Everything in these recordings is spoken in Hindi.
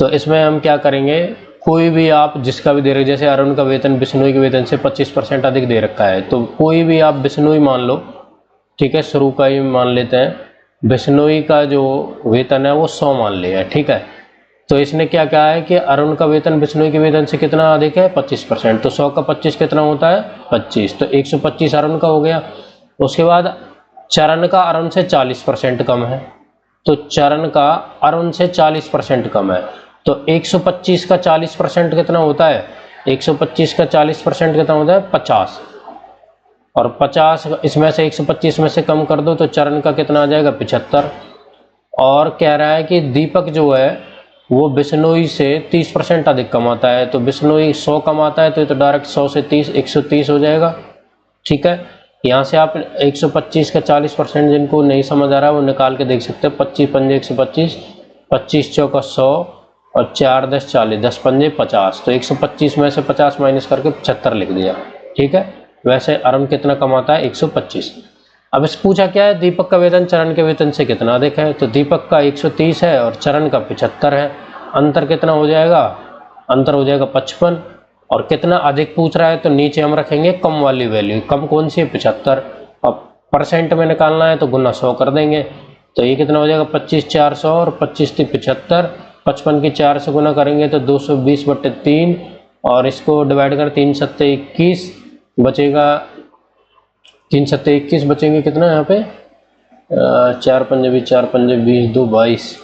तो इसमें हम क्या करेंगे, कोई भी आप जिसका भी दे रहे, जैसे अरुण का वेतन बिश्नोई के वेतन से 25% अधिक दे रखा है, तो कोई भी आप बिश्नोई मान लो, ठीक है, शुरू का ही मान लेते हैं, बिश्नोई का जो वेतन है वो 100 मान लिया है, ठीक है। तो इसने क्या कहा है कि अरुण का वेतन बिश्नोई के वेतन से कितना अधिक है, 25%, तो 100 का 25 कितना होता है, 25, तो 125 अरुण का हो गया। उसके बाद चरण का अरुण से 40% कम है, तो चरण का अरुण से 40% कम है, तो 125 का 40% कितना होता है, 125 का 40% कितना होता है, 50, और 50 इसमें से 125 में से कम कर दो तो चरण का कितना आ जाएगा, 75। और कह रहा है कि दीपक जो है वो बिश्नोई से 30% अधिक कमाता है, तो बिश्नोई 100 कमाता है, तो डायरेक्ट 100 से 30 130 हो जाएगा, ठीक है। यहाँ से आप 125 का 40% जिनको नहीं समझ आ रहा है वो निकाल के देख सकते हैं, 25 पंजे 125, 25 चौका 100 और 4 10 40, 10 पंजे 50, तो 125 में से 50 माइनस करके 75 लिख दिया, ठीक है। वैसे अरुण कितना कमाता है, 125। अब इस पूछा क्या है, दीपक का वेतन चरण के वेतन से कितना अधिक है, तो दीपक का 130 है और चरण का 75 है, अंतर कितना हो जाएगा, अंतर हो जाएगा 55। और कितना अधिक पूछ रहा है तो नीचे हम रखेंगे कम वाली वैल्यू, कम कौन सी है, 75, अब परसेंट में निकालना है तो गुना 100 कर देंगे, तो ये कितना हो जाएगा, 25 400 और 25 थी 75, 55 की 4 से गुना करेंगे तो 220/3, और इसको डिवाइड कर 3 सत्ते 21 बचेगा, 3 सत्ते 21 बचेंगे कितना यहाँ पे, 4 पंजे 20, 4 पंजे 20, 2 22,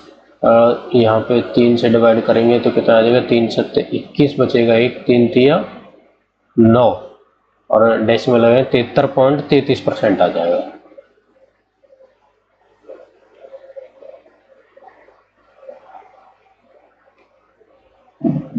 यहाँ पे 3 से डिवाइड करेंगे तो कितना आ जाएगा, 3 सत्ते 21 बचेगा, 1 3 तिया 9, और डेसिमल लगाए 73.33% आ जाएगा।